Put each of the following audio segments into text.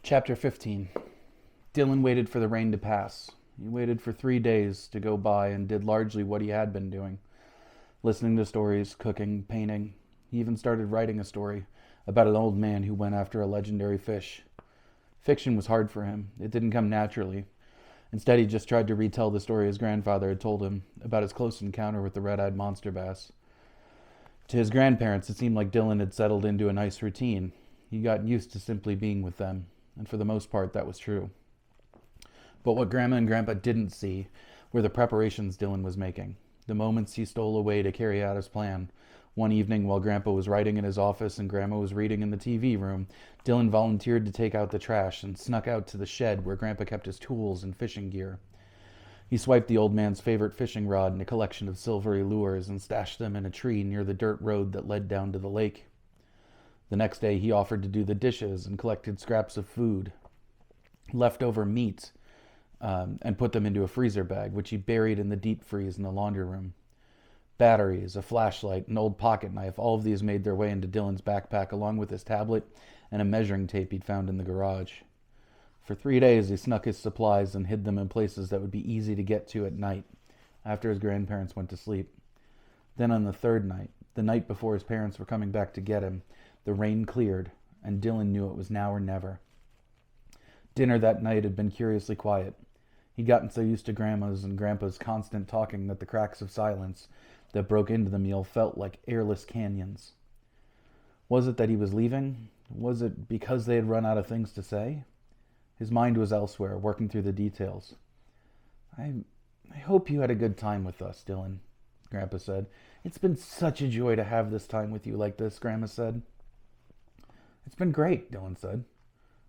Chapter 15. Dylan waited for the rain to pass. He waited for 3 days to go by and did largely what he had been doing, listening to stories, cooking, painting. He even started writing a story about an old man who went after a legendary fish. Fiction was hard for him. It didn't come naturally. Instead, he just tried to retell the story his grandfather had told him about his close encounter with the red-eyed monster bass. To his grandparents, it seemed like Dylan had settled into a nice routine. He got used to simply being with them, and for the most part, that was true. But what Grandma and Grandpa didn't see were the preparations Dylan was making, the moments he stole away to carry out his plan. One evening, while Grandpa was writing in his office and Grandma was reading in the TV room, Dylan volunteered to take out the trash and snuck out to the shed where Grandpa kept his tools and fishing gear. He swiped the old man's favorite fishing rod and a collection of silvery lures and stashed them in a tree near the dirt road that led down to the lake. The next day, he offered to do the dishes and collected scraps of food, leftover meat, and put them into a freezer bag, which he buried in the deep freeze in the laundry room. Batteries, a flashlight, an old pocket knife, all of these made their way into Dylan's backpack along with his tablet and a measuring tape he'd found in the garage. For 3 days, he snuck his supplies and hid them in places that would be easy to get to at night, after his grandparents went to sleep. Then on the third night, the night before his parents were coming back to get him, the rain cleared, and Dylan knew it was now or never. Dinner that night had been curiously quiet. He'd gotten so used to Grandma's and Grandpa's constant talking that the cracks of silence that broke into the meal felt like airless canyons. Was it that he was leaving? Was it because they had run out of things to say? His mind was elsewhere, working through the details. I hope you had a good time with us, Dylan, Grandpa said. It's been such a joy to have this time with you like this, Grandma said. It's been great, Dylan said.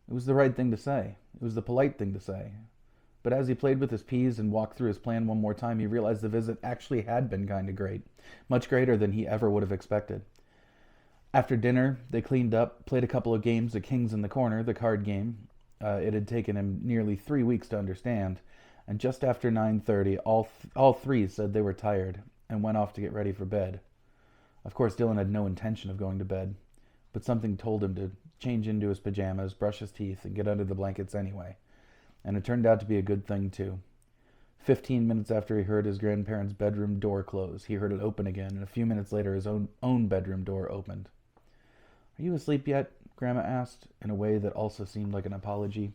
It was the right thing to say. It was the polite thing to say. But as he played with his peas and walked through his plan one more time, he realized the visit actually had been kind of great, much greater than he ever would have expected. After dinner, they cleaned up, played a couple of games of Kings in the Corner, the card game. It had taken him nearly 3 weeks to understand, and just after 9:30, all three said they were tired and went off to get ready for bed. Of course, Dylan had no intention of going to bed, but something told him to change into his pajamas, brush his teeth, and get under the blankets anyway. And it turned out to be a good thing, too. 15 minutes after he heard his grandparents' bedroom door close, he heard it open again, and a few minutes later his own bedroom door opened. Are you asleep yet? Grandma asked, in a way that also seemed like an apology.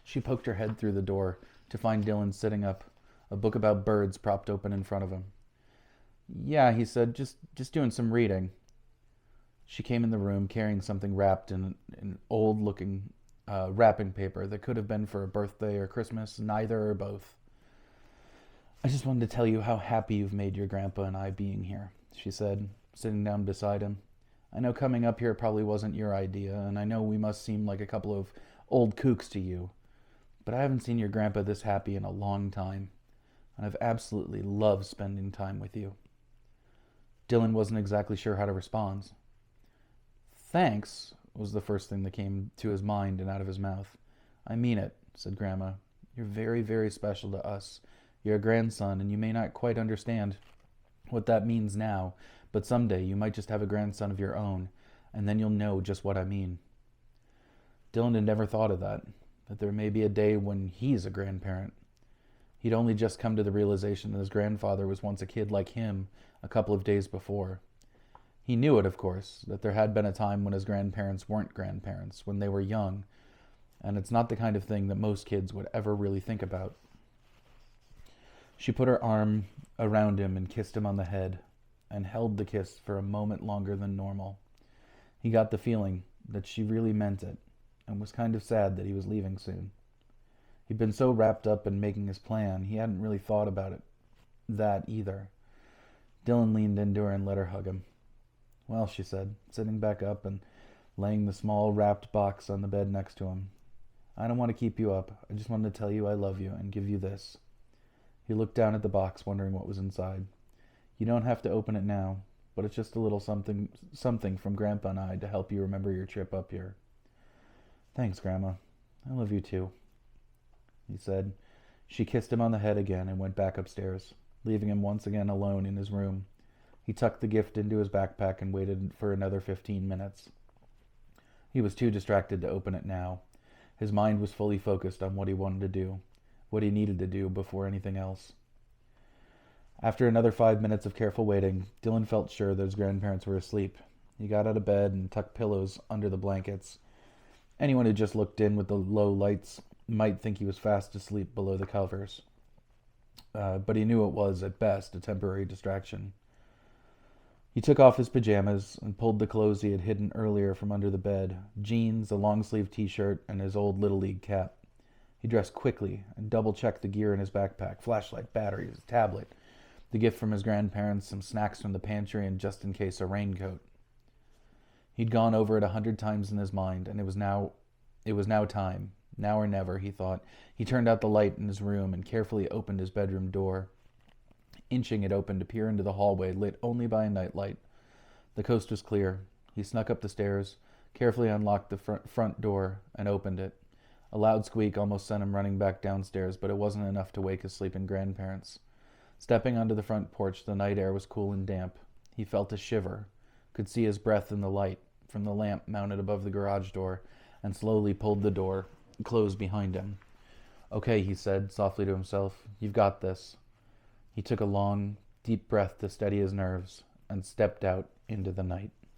She poked her head through the door to find Dylan sitting up, a book about birds propped open in front of him. Yeah, he said, just doing some reading. She came in the room carrying something wrapped in an old-looking wrapping paper that could have been for a birthday or Christmas, neither or both. I just wanted to tell you how happy you've made your grandpa and I being here, she said, sitting down beside him. I know coming up here probably wasn't your idea, and I know we must seem like a couple of old kooks to you, but I haven't seen your grandpa this happy in a long time, and I've absolutely loved spending time with you. Dylan wasn't exactly sure how to respond. Thanks, was the first thing that came to his mind and out of his mouth. I mean it, said Grandma. You're very, very special to us. You're a grandson, and you may not quite understand what that means now, but someday you might just have a grandson of your own, and then you'll know just what I mean. Dylan had never thought of that there may be a day when he's a grandparent. He'd only just come to the realization that his grandfather was once a kid like him a couple of days before. He knew it, of course, that there had been a time when his grandparents weren't grandparents, when they were young, and it's not the kind of thing that most kids would ever really think about. She put her arm around him and kissed him on the head, and held the kiss for a moment longer than normal. He got the feeling that she really meant it, and was kind of sad that he was leaving soon. He'd been so wrapped up in making his plan, he hadn't really thought about that either. Dylan leaned into her and let her hug him. Well, she said, sitting back up and laying the small wrapped box on the bed next to him. I don't want to keep you up. I just wanted to tell you I love you and give you this. He looked down at the box, wondering what was inside. You don't have to open it now, but it's just a little something from Grandpa and I to help you remember your trip up here. Thanks, Grandma. I love you too, he said. She kissed him on the head again and went back upstairs, leaving him once again alone in his room. He tucked the gift into his backpack and waited for another 15 minutes. He was too distracted to open it now, His mind was fully focused on what he wanted to do, what he needed to do before anything else. After another 5 minutes of careful waiting, Dylan felt sure that his grandparents were asleep. He got out of bed and tucked pillows under the blankets. Anyone who just looked in with the low lights might think he was fast asleep below the covers. But he knew it was, at best, a temporary distraction. He took off his pajamas and pulled the clothes he had hidden earlier from under the bed, jeans, a long-sleeved t-shirt, and his old Little League cap. He dressed quickly and double-checked the gear in his backpack, flashlight, batteries, a tablet, the gift from his grandparents, some snacks from the pantry, and just in case, a raincoat. He'd gone over it 100 times in his mind, and it was now time. Now or never, he thought. He turned out the light in his room and carefully opened his bedroom door, inching it open to peer into the hallway, lit only by a nightlight. The coast was clear. He snuck up the stairs, carefully unlocked the front door, and opened it. A loud squeak almost sent him running back downstairs, but it wasn't enough to wake his sleeping grandparents. Stepping onto the front porch, the night air was cool and damp. He felt a shiver, could see his breath in the light from the lamp mounted above the garage door, and slowly pulled the door closed behind him. "Okay," he said softly to himself. "You've got this." He took a long, deep breath to steady his nerves and stepped out into the night.